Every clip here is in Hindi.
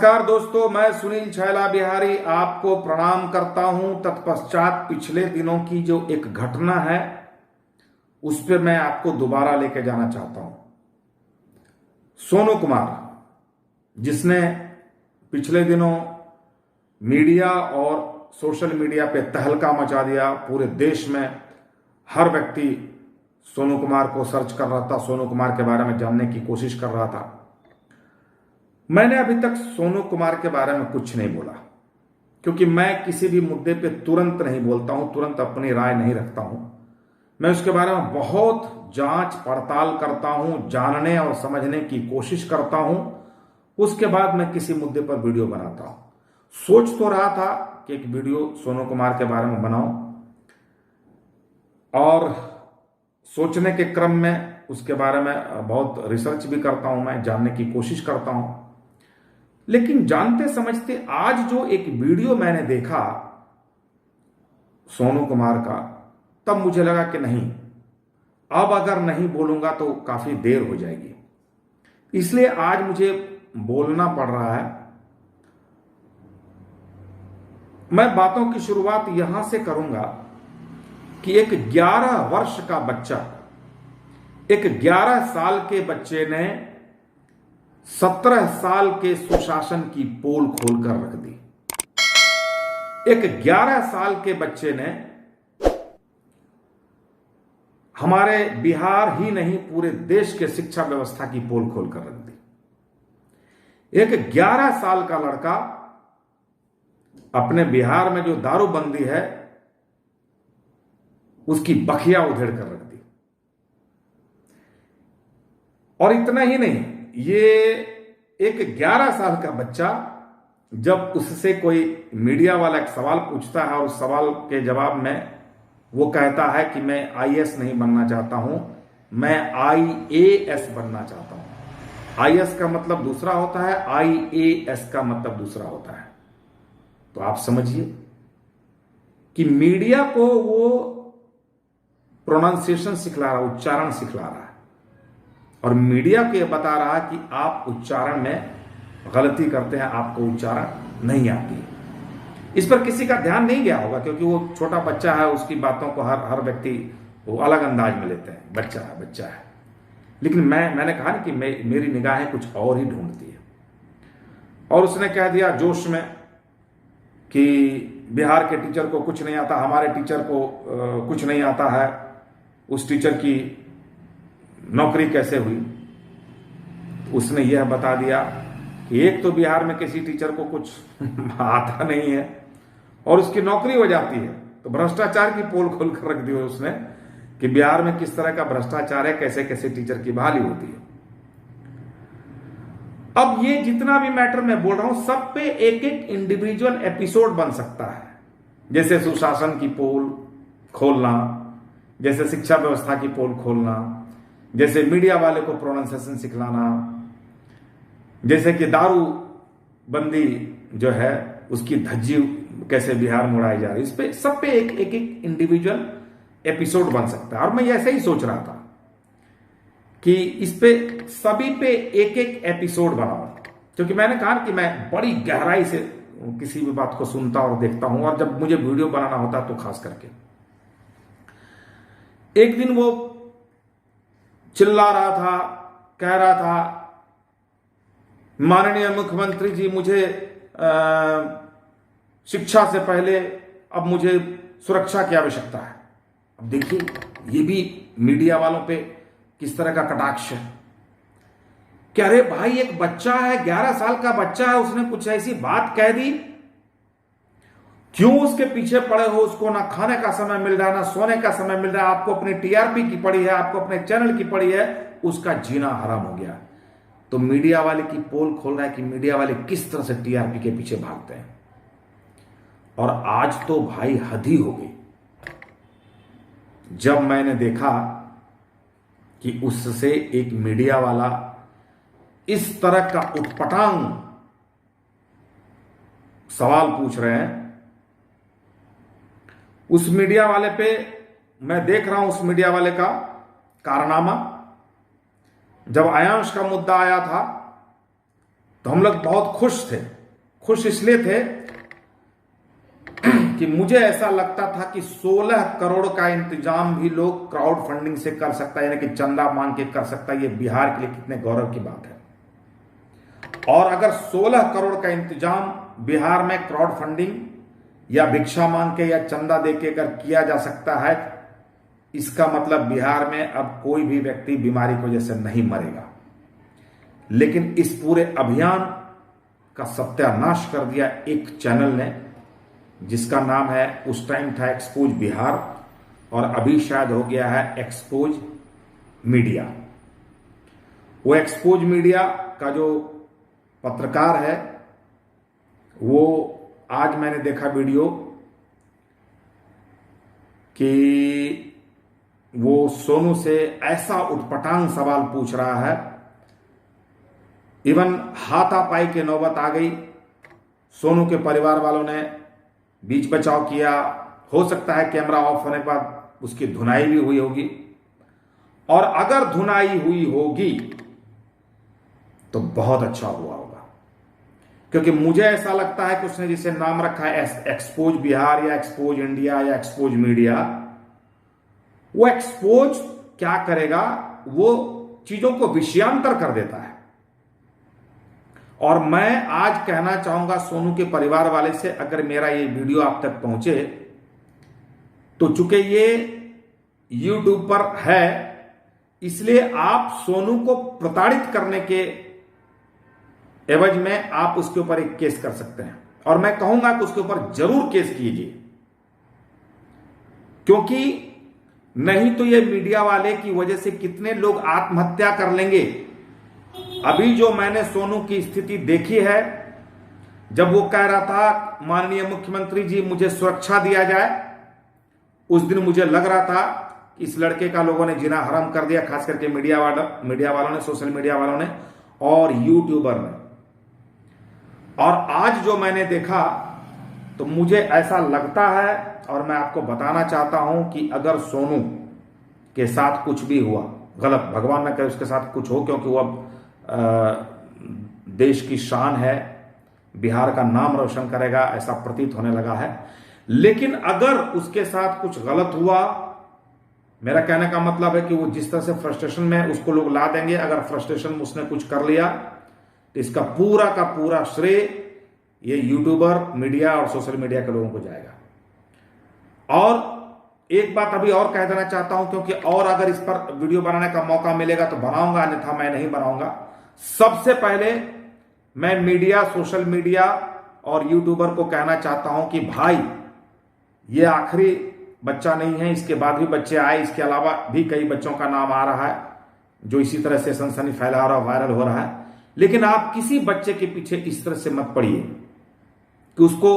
नमस्कार दोस्तों, मैं सुनील छैला बिहारी आपको प्रणाम करता हूं। तत्पश्चात पिछले दिनों की जो एक घटना है उस पर मैं आपको दोबारा लेके जाना चाहता हूं। सोनू कुमार, जिसने पिछले दिनों मीडिया और सोशल मीडिया पे तहलका मचा दिया, पूरे देश में हर व्यक्ति सोनू कुमार को सर्च कर रहा था, सोनू कुमार के बारे में जानने की कोशिश कर रहा था। मैंने अभी तक सोनू कुमार के बारे में कुछ नहीं बोला, क्योंकि मैं किसी भी मुद्दे पे तुरंत नहीं बोलता हूं, तुरंत अपनी राय नहीं रखता हूं। मैं उसके बारे में बहुत जांच पड़ताल करता हूं, जानने और समझने की कोशिश करता हूं, उसके बाद मैं किसी मुद्दे पर वीडियो बनाता हूं। सोच तो रहा था कि एक वीडियो सोनू कुमार के बारे में बनाऊं, और सोचने के क्रम में उसके बारे में बहुत रिसर्च भी करता हूं, मैं जानने की कोशिश करता हूं। लेकिन जानते समझते आज जो एक वीडियो मैंने देखा सोनू कुमार का, तब मुझे लगा कि नहीं, अब अगर नहीं बोलूंगा तो काफी देर हो जाएगी। इसलिए आज मुझे बोलना पड़ रहा है। मैं बातों की शुरुआत यहां से करूंगा कि एक 11 वर्ष का बच्चा, एक 11 साल के बच्चे ने 17 साल के सुशासन की पोल खोलकर रख दी। एक 11 साल के बच्चे ने हमारे बिहार ही नहीं, पूरे देश के शिक्षा व्यवस्था की पोल खोलकर रख दी। एक 11 साल का लड़का अपने बिहार में जो दारूबंदी है उसकी बखिया उधेड़ कर रख दी। और इतना ही नहीं, ये एक 11 साल का बच्चा जब उससे कोई मीडिया वाला एक सवाल पूछता है और उस सवाल के जवाब में वो कहता है कि मैं आईएएस नहीं बनना चाहता हूं, मैं आईएएस बनना चाहता हूं। आईएएस का मतलब दूसरा होता है, आईएएस का मतलब दूसरा होता है। तो आप समझिए कि मीडिया को वो प्रोनाउंसिएशन सिखला रहा, उच्चारण सिखला रहा है, और मीडिया को यह बता रहा है कि आप उच्चारण में गलती करते हैं, आपको उच्चारण नहीं आती है। इस पर किसी का ध्यान नहीं गया होगा, क्योंकि वो छोटा बच्चा है, उसकी बातों को हर व्यक्ति वो अलग अंदाज में लेते हैं। बच्चा है। लेकिन मैंने कहा ना कि मेरी निगाहें कुछ और ही ढूंढती है। और उसने कह दिया जोश में कि बिहार के टीचर को कुछ नहीं आता, हमारे टीचर को कुछ नहीं आता है, उस टीचर की नौकरी कैसे हुई। उसने यह बता दिया कि एक तो बिहार में किसी टीचर को कुछ आता नहीं है और उसकी नौकरी हो जाती है। तो भ्रष्टाचार की पोल खोल कर रख दी उसने कि बिहार में किस तरह का भ्रष्टाचार है, कैसे कैसे टीचर की बहाली होती है। अब ये जितना भी मैटर मैं बोल रहा हूं, सब पे एक एक इंडिविजुअल एपिसोड बन सकता है। जैसे सुशासन की पोल खोलना, जैसे शिक्षा व्यवस्था की पोल खोलना, जैसे मीडिया वाले को प्रोनाउंसिएशन सिखलाना, जैसे कि दारू बंदी जो है उसकी धज्जी कैसे बिहार में उड़ाई जा रही है। इस पे सब पे एक एक इंडिविजुअल एपिसोड बन सकता है। और मैं ऐसे ही सोच रहा था कि इस पे सभी पे एक एक एपिसोड बनाऊं, क्योंकि मैंने कहा कि मैं बड़ी गहराई से किसी भी बात को सुनता और देखता हूं, और जब मुझे वीडियो बनाना होता तो खास करके। एक दिन वो चिल्ला रहा था, कह रहा था, माननीय मुख्यमंत्री जी, मुझे शिक्षा से पहले अब मुझे सुरक्षा की आवश्यकता है। अब देखिए, ये भी मीडिया वालों पे किस तरह का कटाक्ष है कि अरे भाई, एक बच्चा है, 11 साल का बच्चा है, उसने कुछ ऐसी बात कह दी, क्यों उसके पीछे पड़े हो? उसको ना खाने का समय मिल रहा है, ना सोने का समय मिल रहा है, आपको अपनी टीआरपी की पड़ी है, आपको अपने चैनल की पड़ी है, उसका जीना हराम हो गया। तो मीडिया वाले की पोल खोल रहा है कि मीडिया वाले किस तरह से टीआरपी के पीछे भागते हैं। और आज तो भाई हद ही हो गई जब मैंने देखा कि उससे एक मीडिया वाला इस तरह का उटपटांग सवाल पूछ रहे हैं। उस मीडिया वाले पे मैं देख रहा हूं, उस मीडिया वाले का कारनामा। जब आयांश का मुद्दा आया था तो हम लोग बहुत खुश थे। खुश इसलिए थे कि मुझे ऐसा लगता था कि 16 करोड़ का इंतजाम भी लोग क्राउड फंडिंग से कर सकता है, यानी कि चंदा मांग के कर सकता है। ये बिहार के लिए कितने गौरव की बात है। और अगर 16 करोड़ का इंतजाम बिहार में क्राउड फंडिंग या भिक्षा मांग के या चंदा दे के अगर किया जा सकता है, इसका मतलब बिहार में अब कोई भी व्यक्ति बीमारी की वजह से नहीं मरेगा। लेकिन इस पूरे अभियान का सत्यानाश कर दिया एक चैनल ने, जिसका नाम है, उस टाइम था एक्सपोज बिहार और अभी शायद हो गया है एक्सपोज मीडिया। वो एक्सपोज मीडिया का जो पत्रकार है, वो आज मैंने देखा वीडियो कि वो सोनू से ऐसा उटपटांग सवाल पूछ रहा है, इवन हाथापाई की नौबत आ गई। सोनू के परिवार वालों ने बीच बचाव किया। हो सकता है कैमरा ऑफ होने के बाद उसकी धुनाई भी हुई होगी, और अगर धुनाई हुई होगी तो बहुत अच्छा हुआ होगा, क्योंकि मुझे ऐसा लगता है कि उसने जिसे नाम रखा है एक्सपोज बिहार या एक्सपोज इंडिया या एक्सपोज मीडिया, वो एक्सपोज क्या करेगा, वो चीजों को विषयांतर कर देता है। और मैं आज कहना चाहूंगा सोनू के परिवार वाले से, अगर मेरा ये वीडियो आप तक पहुंचे तो चूंकि ये YouTube पर है, इसलिए आप सोनू को प्रताड़ित करने के एवज में आप उसके ऊपर एक केस कर सकते हैं। और मैं कहूंगा कि उसके ऊपर जरूर केस कीजिए, क्योंकि नहीं तो ये मीडिया वाले की वजह से कितने लोग आत्महत्या कर लेंगे। अभी जो मैंने सोनू की स्थिति देखी है, जब वो कह रहा था माननीय मुख्यमंत्री जी मुझे सुरक्षा दिया जाए, उस दिन मुझे लग रहा था कि इस लड़के का लोगों ने जीना हराम कर दिया, खास करके मीडिया वालों ने, सोशल मीडिया वालों ने और यूट्यूबर ने। और आज जो मैंने देखा तो मुझे ऐसा लगता है, और मैं आपको बताना चाहता हूं कि अगर सोनू के साथ कुछ भी हुआ गलत, भगवान न करे उसके साथ कुछ हो, क्योंकि वो अब देश की शान है, बिहार का नाम रोशन करेगा, ऐसा प्रतीत होने लगा है। लेकिन अगर उसके साथ कुछ गलत हुआ, मेरा कहने का मतलब है कि वो जिस तरह से फ्रस्ट्रेशन में उसको लोग ला देंगे, अगर फ्रस्ट्रेशन में उसने कुछ कर लिया तो इसका पूरा का पूरा श्रेय ये यूट्यूबर, मीडिया और सोशल मीडिया के लोगों को जाएगा। और एक बात अभी और कह देना चाहता हूं, क्योंकि और अगर इस पर वीडियो बनाने का मौका मिलेगा तो बनाऊंगा, अन्यथा मैं नहीं बनाऊंगा। सबसे पहले मैं मीडिया, सोशल मीडिया और यूट्यूबर को कहना चाहता हूं कि भाई, ये आखिरी बच्चा नहीं है, इसके बाद भी बच्चे आए, इसके अलावा भी कई बच्चों का नाम आ रहा है जो इसी तरह से सनसनी फैला रहा, वायरल हो रहा है। लेकिन आप किसी बच्चे के पीछे इस तरह से मत पड़िए कि उसको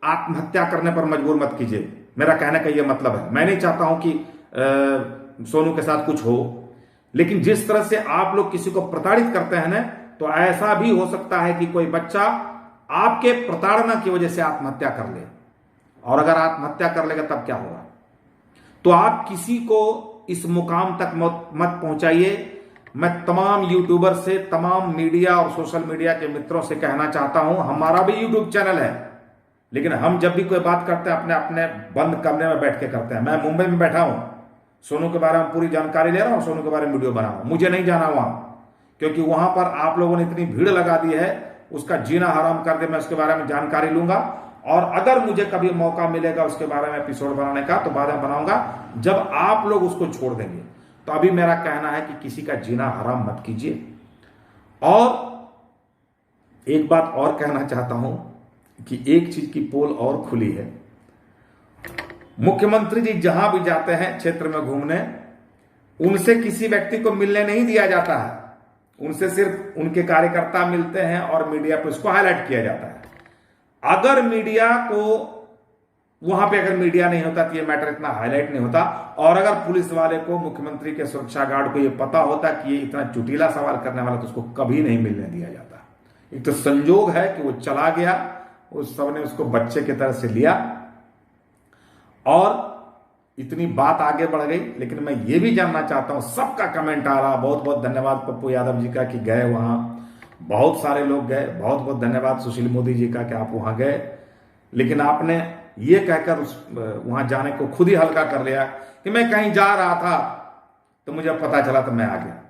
आत्महत्या करने पर मजबूर मत कीजिए। मेरा कहने का यह मतलब है, मैं नहीं चाहता हूं कि सोनू के साथ कुछ हो, लेकिन जिस तरह से आप लोग किसी को प्रताड़ित करते हैं ना, तो ऐसा भी हो सकता है कि कोई बच्चा आपके प्रताड़ना की वजह से आत्महत्या कर ले। और अगर आत्महत्या कर लेगा तब क्या होगा? तो आप किसी को इस मुकाम तक मत पहुंचाइए। मैं तमाम यूट्यूबर से, तमाम मीडिया और सोशल मीडिया के मित्रों से कहना चाहता हूं, हमारा भी यूट्यूब चैनल है, लेकिन हम जब भी कोई बात करते हैं अपने अपने बंद कमरे में बैठ के करते हैं। मैं मुंबई में बैठा हूं, सोनू के बारे में पूरी जानकारी ले रहा हूं, सोनू के बारे में वीडियो बना रहा हूं। मुझे नहीं जाना वहां, क्योंकि वहां पर आप लोगों ने इतनी भीड़ लगा दी है, उसका जीना हराम कर दे। मैं उसके बारे में जानकारी लूंगा, और अगर मुझे कभी मौका मिलेगा उसके बारे में एपिसोड बनाने का तो बाद में बनाऊंगा, जब आप लोग उसको छोड़ देंगे। तो अभी मेरा कहना है कि किसी का जीना हराम मत कीजिए। और एक बात और कहना चाहता हूं कि एक चीज की पोल और खुली है। मुख्यमंत्री जी जहां भी जाते हैं क्षेत्र में घूमने, उनसे किसी व्यक्ति को मिलने नहीं दिया जाता है, उनसे सिर्फ उनके कार्यकर्ता मिलते हैं और मीडिया पे उसको हाईलाइट किया जाता है। अगर मीडिया को वहां पे अगर मीडिया नहीं होता तो ये मैटर इतना हाईलाइट नहीं होता। और अगर पुलिस वाले को, मुख्यमंत्री के सुरक्षा गार्ड को ये पता होता कि ये इतना चुटीला सवाल करने वाला, तो उसको कभी नहीं मिलने दिया जाता। एक तो संजोग है कि वो चला गया, उस सबने उसको बच्चे की तरह से लिया और इतनी बात आगे बढ़ गई। लेकिन मैं ये भी जानना चाहता हूं, सबका कमेंट आ रहा, बहुत बहुत धन्यवाद पप्पू यादव जी का कि गए वहां बहुत सारे लोग गए, बहुत बहुत धन्यवाद सुशील मोदी जी का कि आप वहां गए, लेकिन आपने ये कहकर वहां जाने को खुद ही हल्का कर लिया कि मैं कहीं जा रहा था तो मुझे पता चला तो मैं आ गया।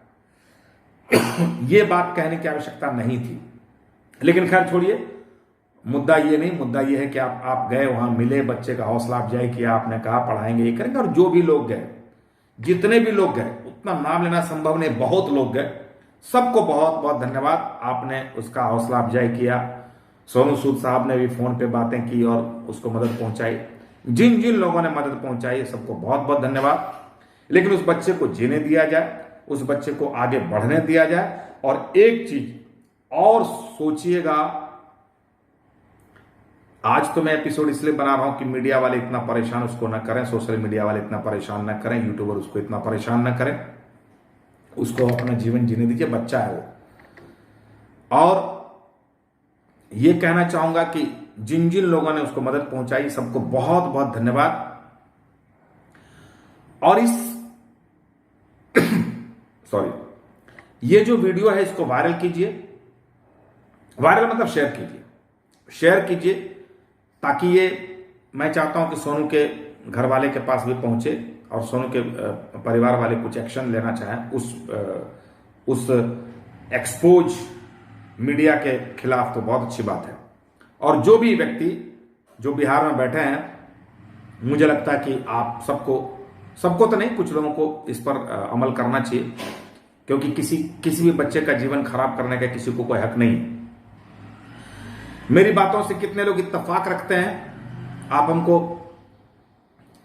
ये बात कहने की आवश्यकता नहीं थी, लेकिन खैर छोड़िए, मुद्दा ये नहीं, मुद्दा ये है कि आप गए, वहां मिले, बच्चे का हौसला अफजाई किया, आपने कहा पढ़ाएंगे, ये करेंगे। और जो भी लोग गए, जितने भी लोग गए, उतना नाम लेना संभव नहीं, बहुत लोग गए, सबको बहुत बहुत धन्यवाद। आपने उसका हौसला अफजाई किया। सोनू सूद साहब ने भी फोन पे बातें की और उसको मदद पहुंचाई। जिन जिन लोगों ने मदद पहुंचाई सबको बहुत बहुत धन्यवाद। लेकिन उस बच्चे को जीने दिया जाए, उस बच्चे को आगे बढ़ने दिया जाए। और एक चीज और सोचिएगा, आज तो मैं एपिसोड इसलिए बना रहा हूं कि मीडिया वाले इतना परेशान उसको ना करें, सोशल मीडिया वाले इतना परेशान ना करें, यूट्यूबर उसको इतना परेशान ना करें, उसको अपना जीवन जीने दीजिए, बच्चा है वो। और ये कहना चाहूंगा कि जिन जिन लोगों ने उसको मदद पहुंचाई सबको बहुत बहुत धन्यवाद। और इस सॉरी, ये जो वीडियो है इसको वायरल कीजिए, वायरल मतलब शेयर कीजिए, शेयर कीजिए, ताकि ये, मैं चाहता हूं कि सोनू के घर वाले के पास भी पहुंचे और सोनू के परिवार वाले कुछ एक्शन लेना चाहें उस एक्सपोज मीडिया के खिलाफ, तो बहुत अच्छी बात है। और जो भी व्यक्ति जो बिहार में बैठे हैं, मुझे लगता है कि आप सबको तो नहीं, कुछ लोगों को इस पर अमल करना चाहिए, क्योंकि किसी भी बच्चे का जीवन खराब करने का किसी को कोई हक नहीं है। मेरी बातों से कितने लोग इत्तेफाक रखते हैं, आप हमको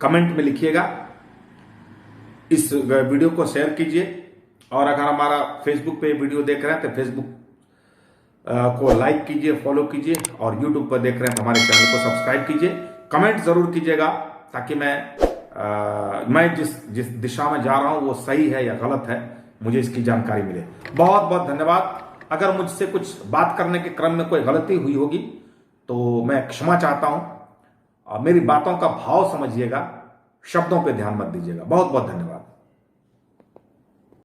कमेंट में लिखिएगा। इस वीडियो को शेयर कीजिए, और अगर हमारा फेसबुक पे वीडियो देख रहे हैं तो फेसबुक को लाइक कीजिए, फॉलो कीजिए, और यूट्यूब पर देख रहे हैं तो हमारे चैनल को सब्सक्राइब कीजिए। कमेंट जरूर कीजिएगा, ताकि मैं जिस दिशा में जा रहा हूं वो सही है या गलत है, मुझे इसकी जानकारी मिले। बहुत बहुत धन्यवाद। अगर मुझसे कुछ बात करने के क्रम में कोई गलती हुई होगी तो मैं क्षमा चाहता हूं। मेरी बातों का भाव समझिएगा, शब्दों पे ध्यान मत दीजिएगा। बहुत बहुत धन्यवाद।